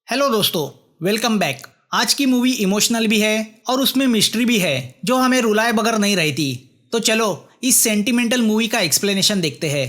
Hello दोस्तों, welcome back. आज की मूवी इमोशनल भी है और उसमें मिस्ट्री भी है जो हमें रुलाए बगैर नहीं रहती। तो चलो इस सेंटिमेंटल मूवी का एक्सप्लेनेशन देखते हैं।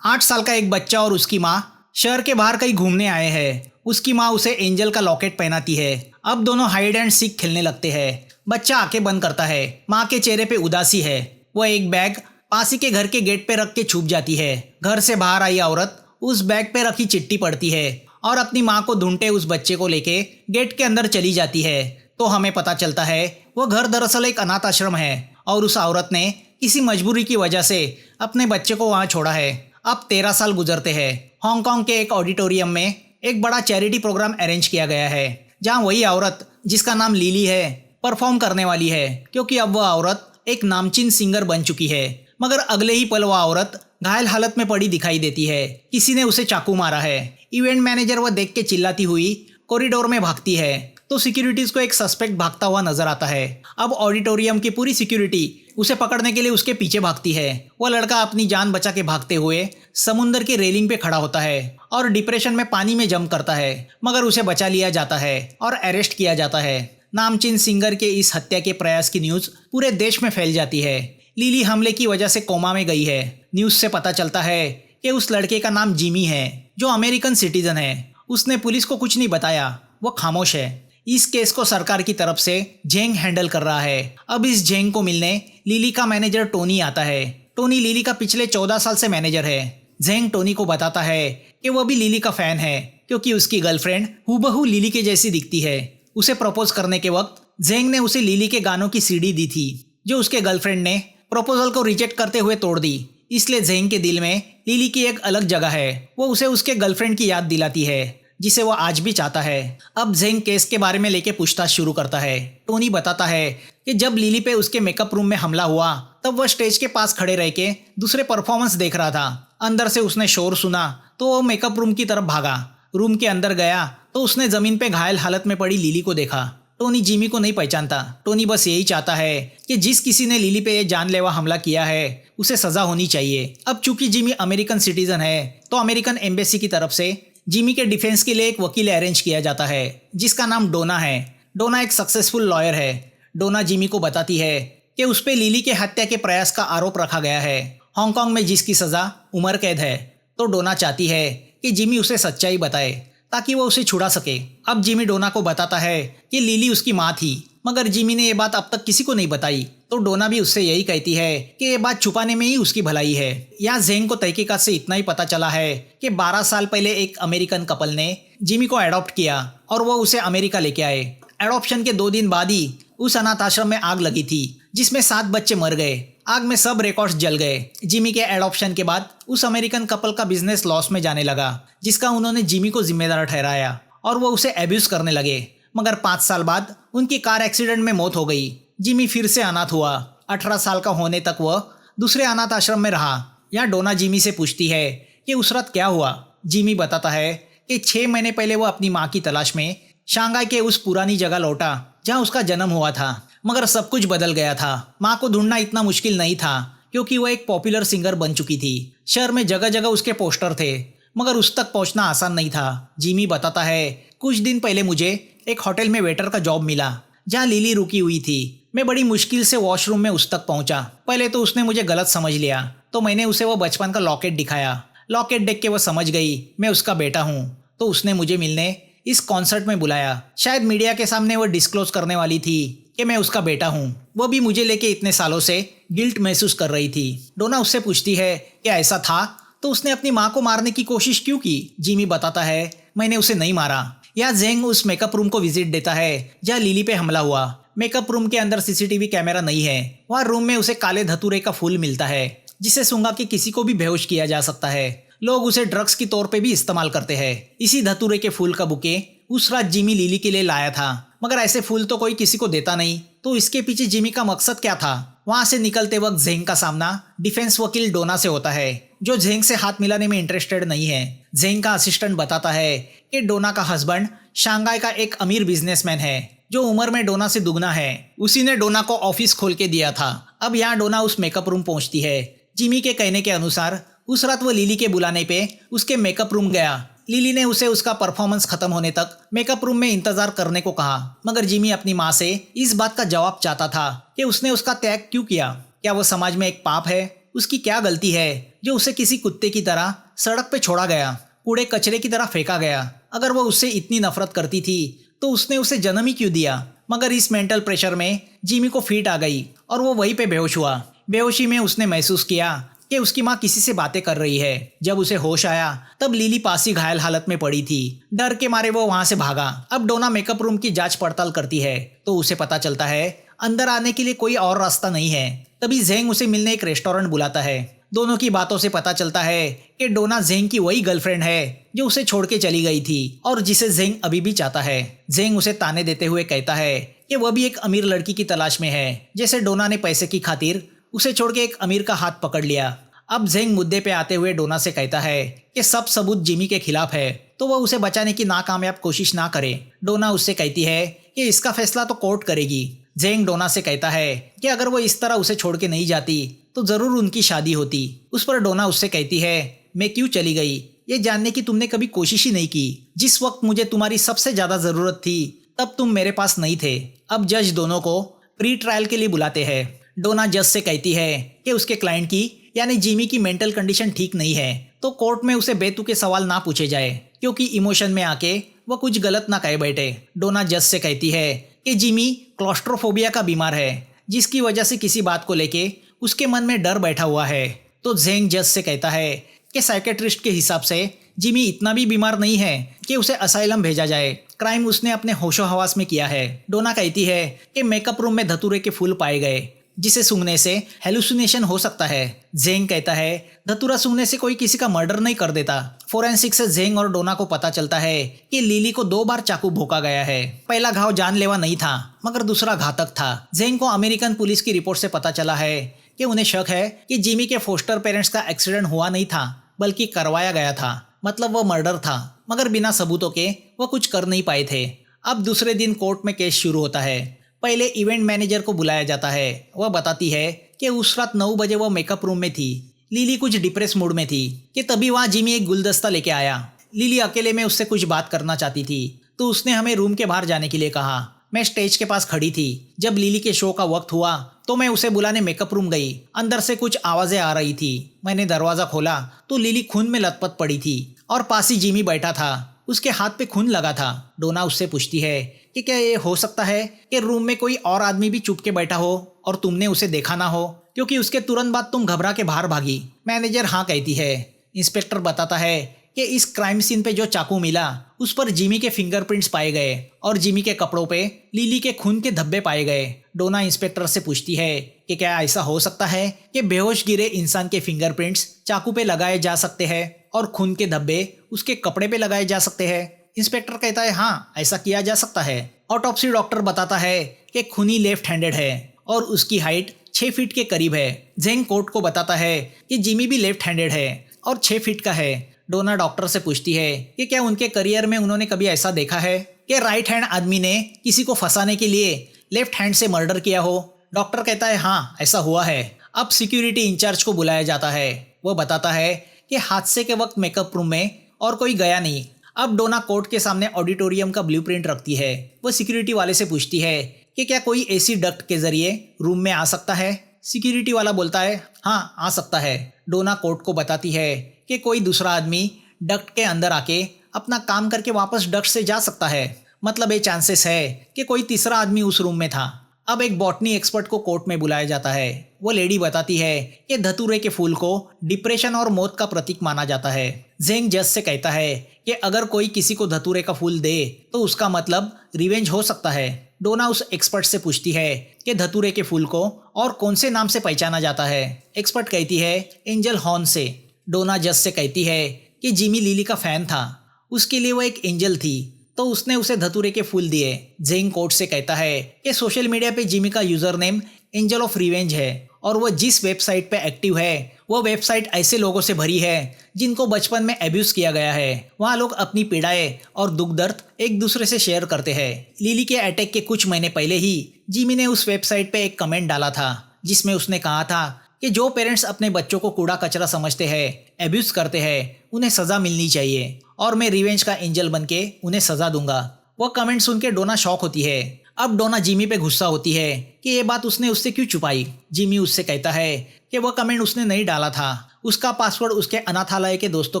8 साल का एक बच्चा और उसकी माँ शहर के बाहर कहीं घूमने आए हैं। उसकी माँ उसे एंजल का लॉकेट पहनाती है। अब दोनों हाइड एंड सीक खेलने लगते हैं। बच्चा आंखें बंद करता है। माँ के चेहरे पे उदासी है। वह एक बैग पास ही के घर के गेट पे रख के छुप जाती है। घर से बाहर आई औरत उस बैग पे रखी चिट्ठी पढ़ती है और अपनी माँ को ढूंढते उस बच्चे को लेके गेट के अंदर चली जाती है। तो हमें पता चलता है वो घर दरअसल एक अनाथ आश्रम है और उस औरत ने किसी मजबूरी की वजह से अपने बच्चे को वहाँ छोड़ा है। अब 13 साल गुजरते हैं। हांगकांग के एक ऑडिटोरियम में एक बड़ा चैरिटी प्रोग्राम अरेंज किया गया है जहाँ वही औरत जिसका नाम लिली है परफॉर्म करने वाली है, क्योंकि अब वह औरत एक नामचीन सिंगर बन चुकी है। मगर अगले ही पल वह औरत घायल हालत में पड़ी दिखाई देती है। किसी ने उसे चाकू मारा है। इवेंट मैनेजर वह देख के चिल्लाती हुई कॉरिडोर में भागती है तो सिक्योरिटीज को एक सस्पेक्ट भागता हुआ नजर आता है। अब ऑडिटोरियम की पूरी सिक्योरिटी उसे पकड़ने के लिए उसके पीछे भागती है। वह लड़का अपनी जान बचा के भागते हुए समुंदर की रेलिंग पे खड़ा होता है और डिप्रेशन में पानी में जंप करता है, मगर उसे बचा लिया जाता है और अरेस्ट किया जाता है। नामचीन सिंगर के इस हत्या के प्रयास की न्यूज पूरे देश में फैल जाती है। लिली हमले की वजह से कोमा में गई है। न्यूज से पता चलता है कि उस लड़के का नाम जिमी है जो अमेरिकन सिटीजन है। उसने पुलिस को कुछ नहीं बताया, वो खामोश है। इस केस को सरकार की तरफ से जेंग हैंडल कर रहा है। अब इस जेंग को मिलने लिली का मैनेजर टोनी आता है। टोनी लिली का पिछले 14 साल से मैनेजर है। जेंग टोनी को बताता है कि वह भी लिली का फैन है क्योंकि उसकी गर्लफ्रेंड हूबहू लिली के जैसी दिखती है। उसे प्रपोज करने के वक्त जेंग ने उसे लिली के गानों की सीडी दी थी जो उसके गर्लफ्रेंड ने प्रपोजल को रिजेक्ट करते हुए तोड़ दी। इसलिए जेंग के दिल में लिली की एक अलग जगह है। वो उसे उसके गर्लफ्रेंड की याद दिलाती है जिसे वो आज भी चाहता है। अब जेंग केस के बारे में लेके पूछताछ शुरू करता है। टोनी बताता है कि जब लिली पे उसके मेकअप रूम में हमला हुआ तब वह स्टेज के पास खड़े रह के दूसरे परफॉर्मेंस देख रहा था। अंदर से उसने शोर सुना तो वो मेकअप रूम की तरफ भागा। रूम के अंदर गया तो उसने जमीन पे घायल हालत में पड़ी लिली को देखा। टोनी जिमी को नहीं पहचानता। टोनी बस यही चाहता है कि जिस किसी ने लिली पे ये जानलेवा हमला किया है उसे सजा होनी चाहिए। अब चूंकि जिमी अमेरिकन सिटीजन है तो अमेरिकन एम्बेसी की तरफ से जिमी के डिफेंस के लिए एक वकील अरेंज किया जाता है जिसका नाम डोना है। डोना एक सक्सेसफुल लॉयर है। डोना जिमी को बताती है कि उस पे लिली के हत्या के प्रयास का आरोप रखा गया है, हांगकांग में जिसकी सजा उम्र कैद है। तो डोना चाहती है कि जिमी उसे सच्चाई बताए ताकि वो उसे छुड़ा सके। अब जिमी डोना को बताता है कि लिली उसकी माँ थी, मगर जिमी ने ये बात अब तक किसी को नहीं बताई। तो डोना भी उससे यही कहती है कि ये बात छुपाने में ही उसकी भलाई है। यहाँ जेंग को तहकीकात से इतना ही पता चला है कि 12 साल पहले एक अमेरिकन कपल ने जिमी को अडॉप्ट किया और वो उसे अमेरिका लेके आए। एडॉप्शन के 2 दिन बाद ही उस अनाथ आश्रम में आग लगी थी जिसमें 7 बच्चे मर गए। आग में सब रिकॉर्ड्स जल गए। जिमी के एडॉप्शन के बाद उस अमेरिकन कपल का बिजनेस लॉस में जाने लगा जिसका उन्होंने जिमी को जिम्मेदार ठहराया और वो उसे एब्यूज करने लगे। मगर 5 साल बाद उनकी कार एक्सीडेंट में मौत हो गई। जिमी फिर से अनाथ हुआ। 18 साल का होने तक वह दूसरे अनाथ आश्रम में रहा। यहाँ डोना जिमी से पूछती है कि उस रात क्या हुआ। जिमी बताता है कि 6 महीने पहले वह अपनी माँ की तलाश में शंघाई के उस पुरानी जगह लौटा जहाँ उसका जन्म हुआ था, मगर सब कुछ बदल गया था। माँ को ढूंढना इतना मुश्किल नहीं था क्योंकि वह एक पॉपुलर सिंगर बन चुकी थी। शहर में जगह जगह उसके पोस्टर थे, मगर उस तक पहुंचना आसान नहीं था। जिमी बताता है कुछ दिन पहले मुझे एक होटल में वेटर का जॉब मिला जहाँ लिली रुकी हुई थी। मैं बड़ी मुश्किल से वॉशरूम में उस तक पहुंचा। पहले तो उसने मुझे गलत समझ लिया तो मैंने उसे वो बचपन का लॉकेट दिखाया। लॉकेट देख के वो समझ गई मैं उसका बेटा हूँ, तो उसने मुझे मिलने इस कॉन्सर्ट में बुलाया। शायद मीडिया के सामने वो डिस्क्लोज करने वाली थी कि मैं उसका बेटा हूँ। वो भी मुझे लेके इतने सालों से गिल्ट महसूस कर रही थी। डोना उससे पूछती है कि ऐसा था तो उसने अपनी माँ को मारने की कोशिश क्यों की। जिमी बताता है मैंने उसे नहीं मारा। या जेंग उस मेकअप रूम को विजिट देता है जहाँ लिली पे हमला हुआ। मेकअप रूम के अंदर सीसीटीवी कैमरा नहीं है। वहाँ रूम में उसे काले धतूरे का फूल मिलता है जिसे सूंघा के किसी को भी बेहोश किया जा सकता है। लोग उसे ड्रग्स की तौर पे भी इस्तेमाल करते हैं। इसी धतूरे के फूल का बुके उस रात जिमी लिली के लिए लाया था, मगर ऐसे फूल तो कोई किसी को देता नहीं। तो इसके पीछे जिमी का मकसद क्या था। वहां से निकलते वक्त जेंग का सामना डिफेंस वकील डोना से होता है जो जेंग से हाथ मिलाने में इंटरेस्टेड नहीं है। जेंग का असिस्टेंट बताता है कि डोना का हस्बैंड शंघाई का एक अमीर बिजनेसमैन है जो उम्र में डोना से दुगना है। उसी ने डोना को ऑफिस खोल के दिया था। अब यहाँ डोना उस मेकअप रूम पहुंचती है। जिमी के कहने के अनुसार उस रात वो लिली के बुलाने पे उसके मेकअप रूम गया। लिली ने उसे उसका परफॉर्मेंस खत्म होने तक मेकअप रूम में इंतजार करने को कहा, मगर जिमी अपनी माँ से इस बात का जवाब चाहता था कि उसने उसका त्याग क्यों किया। क्या वो समाज में एक पाप है? उसकी क्या गलती है जो उसे किसी कुत्ते की तरह सड़क पे छोड़ा गया, कूड़े कचरे की तरह फेंका गया? अगर वो उससे इतनी नफरत करती थी तो उसने उसे जन्म ही क्यों दिया? मगर इस मेंटल प्रेशर में जिमी को फीट आ गई और वो वहीं पे बेहोश हुआ। बेहोशी में उसने महसूस किया कि उसकी माँ किसी से बातें कर रही है। जब उसे होश आया तब लिली पास ही घायल हालत में पड़ी थी। डर के मारे वो वहां से भागा। अब डोना मेकअप रूम की जांच पड़ताल करती है तो उसे पता चलता है अंदर आने के लिए कोई और रास्ता नहीं है। तभी जेंग उसे मिलने एक रेस्टोरेंट बुलाता है। दोनों की बातों से पता चलता है कि डोना जेंग की वही गर्लफ्रेंड है जो उसे छोड़ के चली गई थी और जिसे जेंग अभी भी चाहता है। जेंग उसे ताने देते हुए कहता है कि वह भी एक अमीर लड़की की तलाश में है, जैसे डोना ने पैसे की खातिर उसे छोड़ के एक अमीर का हाथ पकड़ लिया। अब जेंग मुद्दे पे आते हुए डोना से कहता है कि सब सबूत जिमी के खिलाफ है तो वह उसे बचाने की नाकामयाब कोशिश ना करे। डोना उससे कहती है कि इसका फैसला तो कोर्ट करेगी। जेंग डोना से कहता है कि अगर वो इस तरह उसे छोड़ के नहीं जाती तो जरूर उनकी शादी होती। उस पर डोना उससे कहती है मैं क्यों चली गई ये जानने की तुमने कभी कोशिश ही नहीं की। जिस वक्त मुझे तुम्हारी सबसे ज्यादा जरूरत थी तब तुम मेरे पास नहीं थे। अब जज दोनों को प्री ट्रायल के लिए बुलाते हैं। डोना जज से कहती है कि उसके क्लाइंट की यानी जिमी की मेंटल कंडीशन ठीक नहीं है तो कोर्ट में उसे बेतुके सवाल ना पूछे जाए, क्योंकि इमोशन में आके वह कुछ गलत ना कहे बैठे। डोना जज से कहती है कि जिमी क्लॉस्ट्रोफोबिया का बीमार है जिसकी वजह से किसी बात को लेके उसके मन में डर बैठा हुआ है। तो जेंग जज से कहता है कि साइकेट्रिस्ट के हिसाब से जिमी इतना भी बीमार नहीं है कि उसे असाइलम भेजा जाए। क्राइम उसने अपने होशो हवास में किया है। डोना कहती है कि मेकअप रूम में धतूरे के फूल पाए गए जिसे सूंघने से हेलुसिनेशन हो सकता है। जेंग कहता है धतूरा सूंघने से कोई किसी का मर्डर नहीं कर देता। फोरेंसिक से जेंग और डोना को पता चलता है कि लिली को 2 बार चाकू भोंका गया है। पहला घाव जानलेवा नहीं था मगर दूसरा घातक था। जेंग को अमेरिकन पुलिस की रिपोर्ट से पता चला है कि उन्हें शक है कि जिमी के फोस्टर पेरेंट्स का एक्सीडेंट हुआ नहीं था बल्कि करवाया गया था, मतलब वह मर्डर था, मगर बिना सबूतों के वह कुछ कर नहीं पाए थे। अब दूसरे दिन कोर्ट में केस शुरू होता है। पहले इवेंट मैनेजर को बुलाया जाता है। वह बताती है कि उस रात 9 बजे वह मेकअप रूम में थी। लिली कुछ डिप्रेस मूड में थी कि तभी वहाँ जिमी एक गुलदस्ता लेके आया। लिली अकेले में उससे कुछ बात करना चाहती थी तो उसने हमें रूम के बाहर जाने के लिए कहा। मैं स्टेज के पास खड़ी थी। जब लिली के शो का वक्त हुआ तो मैं उसे बुलाने मेकअप रूम गई। अंदर से कुछ आवाजें आ रही थी। मैंने दरवाजा खोला तो लिली खून में लथपथ पड़ी थी और पास ही जिमी बैठा था, उसके हाथ पे खून लगा था। डोना उससे पूछती है कि क्या ये हो सकता है कि रूम में कोई और आदमी भी चुप के बैठा हो और तुमने उसे देखा ना हो, क्योंकि उसके तुरंत बाद तुम घबरा के बाहर भागी। मैनेजर हाँ कहती है। इंस्पेक्टर बताता है कि इस क्राइम सीन पे जो चाकू मिला उस पर जिमी के फिंगरप्रिंट्स पाए गए और जिमी के कपड़ों पे लिली के खून के धब्बे पाए गए। डोना इंस्पेक्टर से पूछती है कि क्या ऐसा हो सकता है कि बेहोश गिरे इंसान के फिंगरप्रिंट्स चाकू पे लगाए जा सकते हैं और खून के धब्बे उसके कपड़े पे लगाए जा सकते हैं। इंस्पेक्टर कहता है हाँ ऐसा किया जा सकता है। ऑटोप्सी डॉक्टर बताता है कि खूनी लेफ्ट हैंडेड है और उसकी हाइट 6 फीट के करीब है। जेंग कोर्ट को बताता है कि जिमी भी लेफ्ट हैंडेड है और 6 फीट का है। डोना डॉक्टर से पूछती है कि क्या उनके करियर में उन्होंने कभी ऐसा देखा है कि राइट हैंड आदमी ने किसी को फंसाने के लिए लेफ्ट हैंड से मर्डर किया हो। डॉक्टर कहता है हाँ ऐसा हुआ है। अब सिक्योरिटी इंचार्ज को बुलाया जाता है। वो बताता है कि हादसे के वक्त मेकअप रूम में और कोई गया नहीं। अब डोना कोर्ट के सामने ऑडिटोरियम का ब्लूप्रिंट रखती है। वो सिक्योरिटी वाले से पूछती है कि क्या कोई एसी डक्ट के जरिए रूम में आ सकता है। सिक्योरिटी वाला बोलता है हाँ आ सकता है। डोना कोर्ट को बताती है कि कोई दूसरा आदमी डक्ट के अंदर आके अपना काम करके वापस डक्ट से जा सकता है, मतलब ये चांसेस है कि कोई तीसरा आदमी उस रूम में था। अब एक बॉटनी एक्सपर्ट को कोर्ट में बुलाया जाता है। वो लेडी बताती है कि धतूरे के फूल को डिप्रेशन और मौत का प्रतीक माना जाता है। जेंग जज से कहता है कि अगर कोई किसी को धतूरे का फूल दे तो उसका मतलब रिवेंज हो सकता है। डोना उस एक्सपर्ट से पूछती है कि धतूरे के फूल को और कौन से नाम से पहचाना जाता है। एक्सपर्ट कहती है एंजल हॉर्न से। डोना जज से कहती है कि जिमी लिली का फैन था, उसके लिए वो एक एंजल थी तो उसने उसे धतूरे के फूल दिए। जेंग कोर्ट से कहता है कि सोशल मीडिया पे जिमी का user name angel of revenge है और वह जिस वेबसाइट पे एक्टिव है वो वेबसाइट ऐसे लोगों से भरी है जिनको बचपन में एब्यूज किया गया है। वहाँ लोग अपनी पीड़ाएं और दुख दर्द एक दूसरे से शेयर करते हैं। लिली के अटैक के कुछ महीने पहले ही जिमी ने उस वेबसाइट पे एक कमेंट डाला था जिसमें उसने कहा था कि जो पेरेंट्स अपने बच्चों को कूड़ा कचरा समझते हैं, एब्यूज करते हैं, उन्हें सजा मिलनी चाहिए और मैं रिवेंज का एंजल बन के उन्हें सजा दूंगा। वह कमेंट सुन के डोना शॉक होती है। अब डोना जिमी पे गुस्सा होती है कि ये बात उसने उससे क्यों छुपाई। जिमी उससे कहता है कि वह कमेंट उसने नहीं डाला था, उसका पासवर्ड उसके अनाथालय के दोस्तों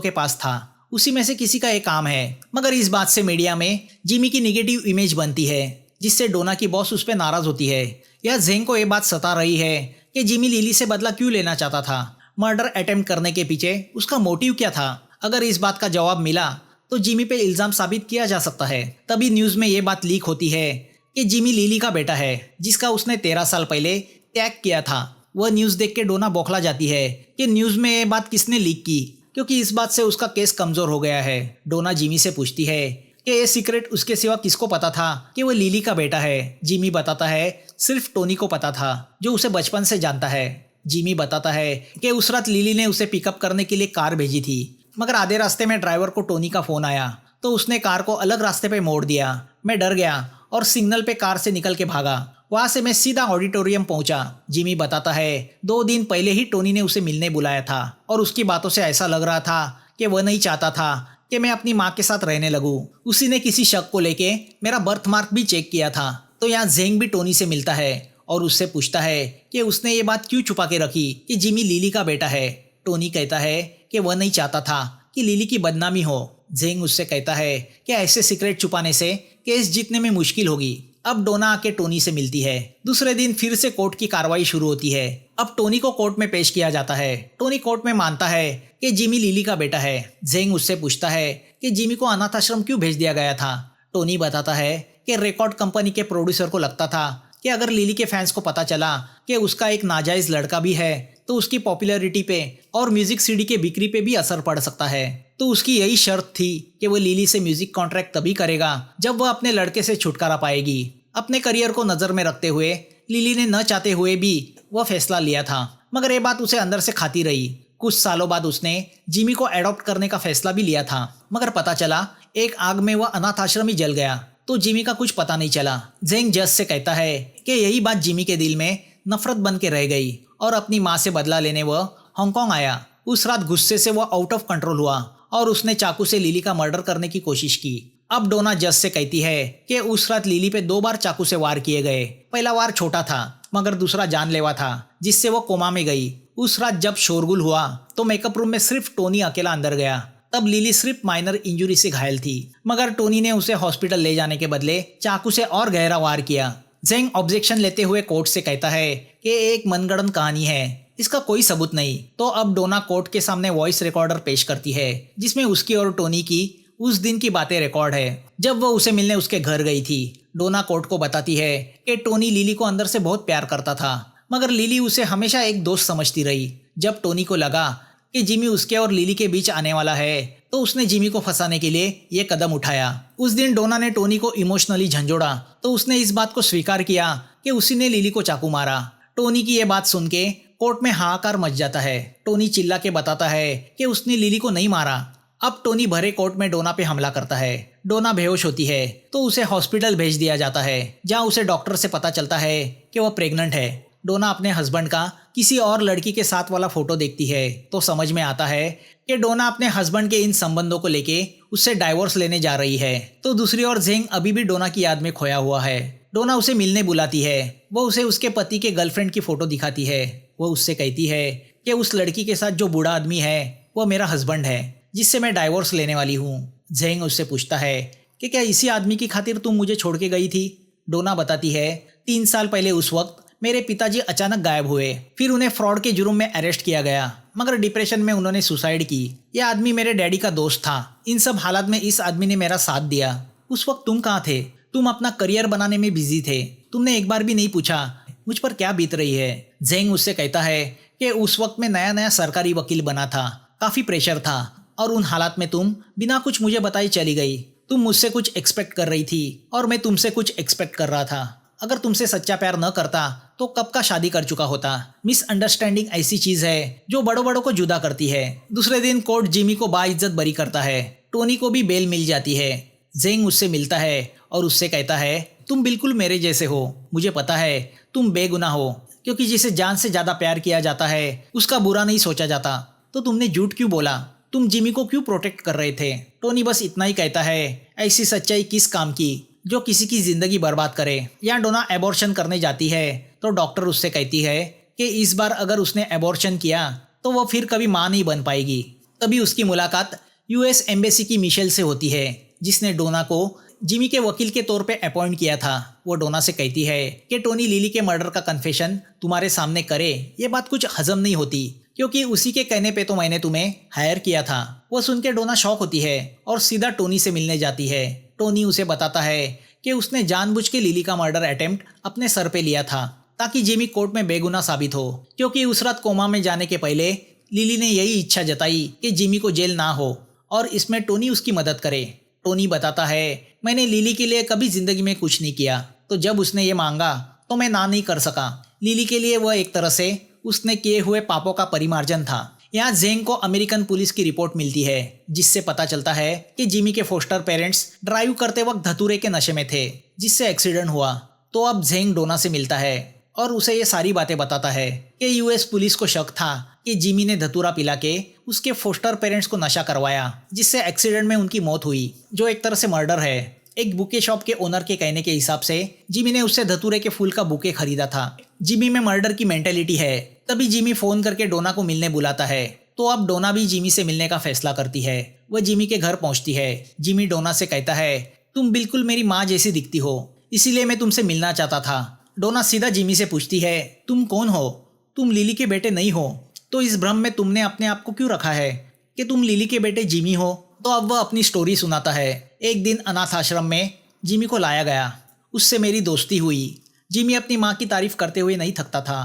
के पास था, उसी में से किसी का एक काम है। मगर इस बात से मीडिया में जिमी की निगेटिव इमेज बनती है, जिससे डोना की बॉस उस पर नाराज होती है। यह जेंग को ये बात सता रही है कि जिमी लिली से बदला क्यों लेना चाहता था, मर्डर अटेम्प्ट करने के पीछे उसका मोटिव क्या था। अगर इस बात का जवाब मिला तो जिमी पे इल्जाम साबित किया जा सकता है। तभी न्यूज में ये बात लीक होती है कि जिमी लिली का बेटा है, जिसका उसने 13 साल पहले टैग किया था। वह न्यूज़ देख के डोना बौखला जाती है कि न्यूज़ में ये बात किसने लीक की, क्योंकि इस बात से उसका केस कमज़ोर हो गया है। डोना जिमी से पूछती है कि ये सीक्रेट उसके सिवा किसको पता था कि वह लिली का बेटा है। जिमी बताता है सिर्फ टोनी को पता था, जो उसे बचपन से जानता है। जिमी बताता है कि उस रात लिली ने उसे पिकअप करने के लिए कार भेजी थी, मगर आधे रास्ते में ड्राइवर को टोनी का फ़ोन आया तो उसने कार को अलग रास्ते पे मोड़ दिया। मैं डर गया और सिग्नल पे कार से निकल के भागा। वहाँ से मैं सीधा ऑडिटोरियम पहुंचा। जिमी बताता है 2 दिन पहले ही टोनी ने उसे मिलने बुलाया था और उसकी बातों से ऐसा लग रहा था कि वह नहीं चाहता था कि मैं अपनी माँ के साथ रहने लगूं। उसी ने किसी शक को लेके मेरा बर्थ मार्क भी चेक किया था। तो यहाँ जेंग भी टोनी से मिलता है और उससे पूछता है कि उसने ये बात क्यों छुपा के रखी कि जिमी लिली का बेटा है। टोनी कहता है कि वह नहीं चाहता था कि लिली की बदनामी हो। जेंग उससे कहता है कि ऐसे सीक्रेट छुपाने से केस जीतने में मुश्किल होगी। अब डोना आके टोनी से मिलती है। दूसरे दिन फिर से कोर्ट की कार्रवाई शुरू होती है। अब टोनी को कोर्ट में पेश किया जाता है। टोनी कोर्ट में मानता है कि जिमी लिली का बेटा है। जेंग उससे पूछता है कि जिमी को अनाथ आश्रम क्यों भेज दिया गया था। टोनी बताता है कि रिकॉर्ड कंपनी के प्रोड्यूसर को लगता था कि अगर लिली के फैंस को पता चला कि उसका एक नाजायज लड़का भी है तो उसकी पॉपुलैरिटी पे और म्यूजिक सीडी के बिक्री पे भी असर पड़ सकता है। तो उसकी यही शर्त थी कि वो लिली से म्यूजिक कॉन्ट्रैक्ट तभी करेगा जब वह अपने लड़के से छुटकारा पाएगी। अपने करियर को नज़र में रखते हुए लिली ने न चाहते हुए भी वह फैसला लिया था, मगर ये बात उसे अंदर से खाती रही। कुछ सालों बाद उसने जिमी को एडॉप्ट करने का फैसला भी लिया था, मगर पता चला एक आग में वह अनाथ आश्रम ही जल गया तो जिमी का कुछ पता नहीं चला। जेंग जज से कहता है कि यही बात जिमी के दिल में नफरत बन के रह गई और अपनी माँ से बदला लेने वह हांगकांग आया। उस रात गुस्से से वह आउट ऑफ कंट्रोल हुआ और उसने चाकू से लिली का मर्डर करने की कोशिश की। अब डोना जज से कहती है कि उस रात लिली पे 2 बार चाकू से वार किए गए। पहला वार छोटा था मगर दूसरा जानलेवा था, जिससे वो कोमा में गई। उस रात जब शोरगुल हुआ तो मेकअप रूम में सिर्फ टोनी अकेला अंदर गया। तब लिली सिर्फ माइनर इंजरी से घायल थी, मगर टोनी ने उसे हॉस्पिटल ले जाने के बदले चाकू से और गहरा वार किया। जेंग ऑब्जेक्शन लेते हुए कोर्ट से कहता है कि एक मनगढ़ंत कहानी है, इसका कोई सबूत नहीं। तो अब डोना कोर्ट के सामने वॉइस रिकॉर्डर पेश करती है, जिसमें उसकी और टोनी की उस दिन की बातें रिकॉर्ड है जब वह उसे मिलने उसके घर गई थी। डोना कोर्ट को बताती है कि टोनी लिली को अंदर से बहुत प्यार करता था, मगर लिली उसे हमेशा एक दोस्त समझती रही। जब टोनी को लगा कि जिमी उसके और लिली के बीच आने वाला है तो उसने जिमी को फंसाने के लिए ये कदम उठाया। उस दिन डोना ने टोनी को इमोशनली झंझोड़ा तो उसने इस बात को स्वीकार किया कि उसी ने लिली को चाकू मारा। टोनी की ये बात सुन के कोर्ट में हाहाकार मच जाता है। टोनी चिल्ला के बताता है कि उसने लिली को नहीं मारा। अब टोनी भरे कोर्ट में डोना पे हमला करता है। डोना बेहोश होती है तो उसे हॉस्पिटल भेज दिया जाता है, जहां उसे डॉक्टर से पता चलता है कि वह प्रेग्नेंट है। डोना अपने हस्बैंड का किसी और लड़की के साथ वाला फोटो देखती है तो समझ में आता है कि डोना अपने हस्बैंड के इन संबंधों को लेके उससे डाइवोर्स लेने जा रही है। तो दूसरी ओर जेंग अभी भी डोना की याद में खोया हुआ है। डोना उसे मिलने बुलाती है। वह उसे उसके पति के गर्लफ्रेंड की फोटो दिखाती है। वह उससे कहती है कि उस लड़की के साथ जो बूढ़ा आदमी है वह मेरा हस्बैंड है, जिससे मैं डाइवोर्स लेने वाली हूँ। जेंग उससे पूछता है कि क्या इसी आदमी की खातिर तुम मुझे छोड़ के गई थी। डोना बताती है 3 साल पहले उस वक्त मेरे पिताजी अचानक गायब हुए, फिर उन्हें फ्रॉड के जुर्म में अरेस्ट किया गया, मगर डिप्रेशन में उन्होंने सुसाइड की। यह आदमी मेरे डैडी का दोस्त था। इन सब हालात में इस आदमी ने मेरा साथ दिया। उस वक्त तुम कहाँ थे? तुम अपना करियर बनाने में बिजी थे। तुमने एक बार भी नहीं पूछा मुझ पर क्या बीत रही है। जेंग उससे कहता है कि उस वक्त मैं नया नया सरकारी वकील बना था, काफ़ी प्रेशर था और उन हालात में तुम बिना कुछ मुझे बताई चली गई। तुम मुझसे कुछ एक्सपेक्ट कर रही थी और मैं तुमसे कुछ एक्सपेक्ट कर रहा था। अगर तुमसे सच्चा प्यार न करता तो कब का शादी कर चुका होता। मिसअंडरस्टैंडिंग ऐसी चीज है जो बड़ों बड़ों को जुदा करती है। दूसरे दिन कोर्ट जिमी को बाइज्जत बरी करता है। टोनी को भी बेल मिल जाती है। जेंग उससे मिलता है और उससे कहता है तुम बिल्कुल मेरे जैसे हो। मुझे पता है तुम बेगुनाह हो क्योंकि जिसे जान से ज्यादा प्यार किया जाता है उसका बुरा नहीं सोचा जाता। तो तुमने झूठ क्यों बोला? तुम जिमी को क्यों प्रोटेक्ट कर रहे थे? टोनी बस इतना ही कहता है। ऐसी सच्चाई किस काम की जो किसी की जिंदगी बर्बाद करे। या डोना एबॉर्शन करने जाती है तो डॉक्टर उससे कहती है कि इस बार अगर उसने एबॉर्शन किया तो वो फिर कभी माँ नहीं बन पाएगी। तभी उसकी मुलाकात यूएस एम्बेसी की मिशेल से होती है, जिसने डोना को जिमी के वकील के तौर पे अपॉइंट किया था। वो डोना से कहती है कि टोनी लिली के मर्डर का कन्फेशन तुम्हारे सामने करे, ये बात कुछ हजम नहीं होती, क्योंकि उसी के कहने पे तो मैंने तुम्हें हायर किया था। वो सुन के डोना शॉक होती है और सीधा टोनी से मिलने जाती है। टोनी उसे बताता है कि उसने जानबूझ के लिली का मर्डर अटेम्प्ट अपने सर पे लिया था ताकि जिमी कोर्ट में बेगुनाह साबित हो, क्योंकि उस रात कोमा में जाने के पहले लिली ने यही इच्छा जताई कि जिमी को जेल ना हो और इसमें टोनी उसकी मदद करे। टोनी बताता है मैंने लिली के लिए कभी जिंदगी में कुछ नहीं किया, तो जब उसने ये मांगा तो मैं ना नहीं कर सका। लिली के लिए वह एक तरह से उसने किए हुए पापों का परिमार्जन था। यहाँ जेंग को अमेरिकन पुलिस की रिपोर्ट मिलती है, जिससे पता चलता है कि जिमी के फोस्टर पेरेंट्स ड्राइव करते वक्त धतूरे के नशे में थे, जिससे एक्सीडेंट हुआ। तो अब जेंग डोना से मिलता है और उसे ये सारी बातें बताता है कि यूएस पुलिस को शक था कि जिमी ने धतूरा पिला के उसके फोस्टर पेरेंट्स को नशा करवाया, जिससे एक्सीडेंट में उनकी मौत हुई, जो एक तरह से मर्डर है। एक बुके शॉप के ओनर के कहने के हिसाब से जिमी ने उससे धतूरे के फूल का बुके खरीदा था। जिमी में मर्डर की मेंटेलिटी है। तभी जिमी फोन करके डोना को मिलने बुलाता है, तो अब डोना भी जिमी से मिलने का फैसला करती है। वह जिमी के घर पहुंचती है। जिमी डोना से कहता है तुम बिल्कुल मेरी माँ जैसी दिखती हो, इसीलिए मैं तुमसे मिलना चाहता था। डोना सीधा जिमी से पूछती है तुम कौन हो? तुम लिली के बेटे नहीं हो, तो इस भ्रम में तुमने अपने आप को क्यों रखा है कि तुम लिली के बेटे जिमी हो? तो अब वह अपनी स्टोरी सुनाता है। एक दिन अनाथ आश्रम में जिमी को लाया गया, उससे मेरी दोस्ती हुई। जिमी अपनी माँ की तारीफ करते हुए नहीं थकता था।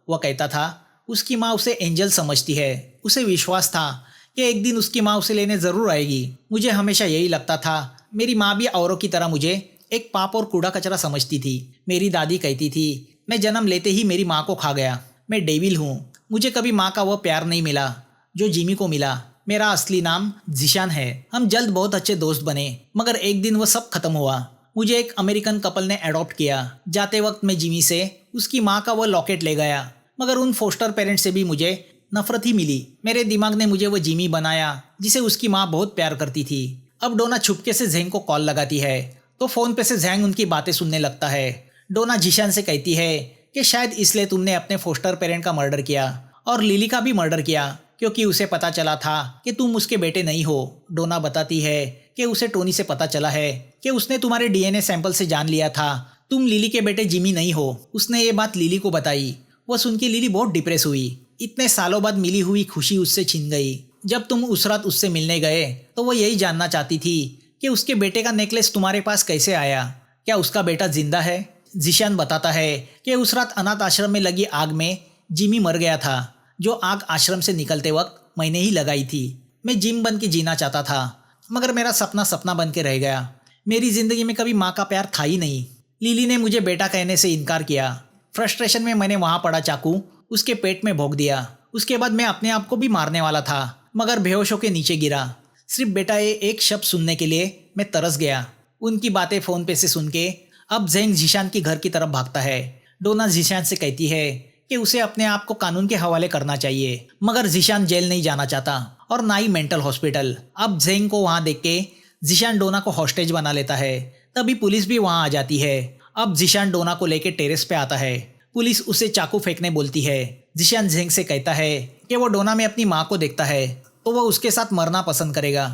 वह कहता था उसकी माँ उसे एंजल समझती है। उसे विश्वास था कि एक दिन उसकी माँ उसे लेने ज़रूर आएगी। मुझे हमेशा यही लगता था मेरी माँ भी औरों की तरह मुझे एक पाप और कूड़ा कचरा समझती थी। मेरी दादी कहती थी मैं जन्म लेते ही मेरी माँ को खा गया, मैं डेविल हूँ। मुझे कभी माँ का वह प्यार नहीं मिला जो जिमी को मिला। मेरा असली नाम जिशान है। हम जल्द बहुत अच्छे दोस्त बने, मगर एक दिन वह सब खत्म हुआ। मुझे एक अमेरिकन कपल ने अडॉप्ट किया। जाते वक्त मैं जिमी से उसकी माँ का वह लॉकेट ले गया, मगर उन फोस्टर पेरेंट्स से भी मुझे नफरत ही मिली। मेरे दिमाग ने मुझे वह जिमी बनाया जिसे उसकी माँ बहुत प्यार करती थी। अब डोना छुपके से जेंग को कॉल लगाती है, तो फ़ोन पे से जेंग उनकी बातें सुनने लगता है। डोना जिशान से कहती है कि शायद इसलिए तुमने अपने फोस्टर पेरेंट का मर्डर किया और लिली का भी मर्डर किया, क्योंकि उसे पता चला था कि तुम उसके बेटे नहीं हो। डोना बताती है कि उसे टोनी से पता चला है कि उसने तुम्हारे डीएनए सैंपल से जान लिया था तुम लिली के बेटे जिमी नहीं हो। उसने ये बात लिली को बताई। वह सुन के लिली बहुत डिप्रेस हुई। इतने सालों बाद मिली हुई खुशी उससे छिन गई। जब तुम उस रात उससे मिलने गए तो वह यही जानना चाहती थी कि उसके बेटे का नेकलेस तुम्हारे पास कैसे आया, क्या उसका बेटा जिंदा है? जिशान बताता है कि उस रात अनाथ आश्रम में लगी आग में जिमी मर गया था, जो आग आश्रम से निकलते वक्त मैंने ही लगाई थी। मैं जिम बन के जीना चाहता था, मगर मेरा सपना सपना बन के रह गया। मेरी जिंदगी में कभी माँ का प्यार था ही नहीं। लिली ने मुझे बेटा कहने से इनकार किया। फ्रस्ट्रेशन में मैंने वहाँ पड़ा चाकू उसके पेट में भोंक दिया। उसके बाद मैं अपने आप को भी मारने वाला था, मगर बेहोश होकर नीचे गिरा। सिर्फ बेटा ये एक शब्द सुनने के लिए मैं तरस गया। उनकी बातें फ़ोन पे से सुन के अब जेंग जिशान की घर की तरफ भागता है। डोना जिशान से कहती है कि उसे अपने आप को कानून के हवाले करना चाहिए, मगर जिशान जेल नहीं जाना चाहता और ना ही मेंटल हॉस्पिटल। अब जेंग को वहाँ देख के जिशान डोना को हॉस्टेज बना लेता है। तभी पुलिस भी वहाँ आ जाती है। अब जिशान डोना को लेके टेरेस पे आता है। पुलिस उसे चाकू फेंकने बोलती है। जिशान जेंग से कहता है कि वो डोना में अपनी माँ को देखता है तो वह उसके साथ मरना पसंद करेगा।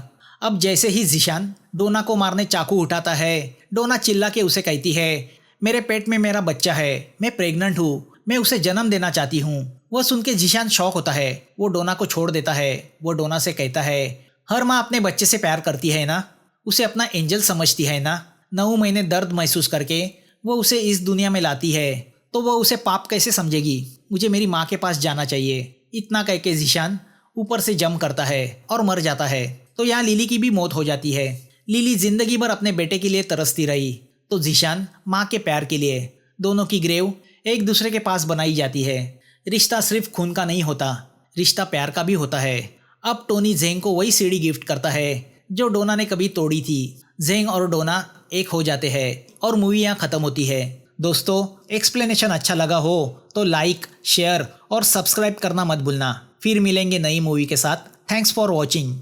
अब जैसे ही जिशान डोना को मारने चाकू उठाता है, डोना चिल्ला के उसे कहती है मेरे पेट में मेरा बच्चा है, मैं प्रेग्नेंट हूँ, मैं उसे जन्म देना चाहती हूँ। वह सुन के जिशान शॉक होता है। वो डोना को छोड़ देता है। वो डोना से कहता है हर माँ अपने बच्चे से प्यार करती है ना, उसे अपना एंजल समझती है ना। 9 महीने दर्द महसूस करके वो उसे इस दुनिया में लाती है, तो वह उसे पाप कैसे समझेगी? मुझे मेरी माँ के पास जाना चाहिए। इतना कह के जिशान ऊपर से जंप करता है और मर जाता है। तो यहाँ लिली की भी मौत हो जाती है। लिली जिंदगी भर अपने बेटे के लिए तरसती रही, तो जिशान माँ के प्यार के लिए। दोनों की ग्रेव एक दूसरे के पास बनाई जाती है। रिश्ता सिर्फ खून का नहीं होता, रिश्ता प्यार का भी होता है। अब टोनी जेंग को वही सीढ़ी गिफ्ट करता है जो डोना ने कभी तोड़ी थी। जेंग और डोना एक हो जाते हैं और मूवी यहाँ खत्म होती है। दोस्तों, एक्सप्लेनेशन अच्छा लगा हो तो लाइक, शेयर और सब्सक्राइब करना मत भूलना। फिर मिलेंगे नई मूवी के साथ। Thanks for watching.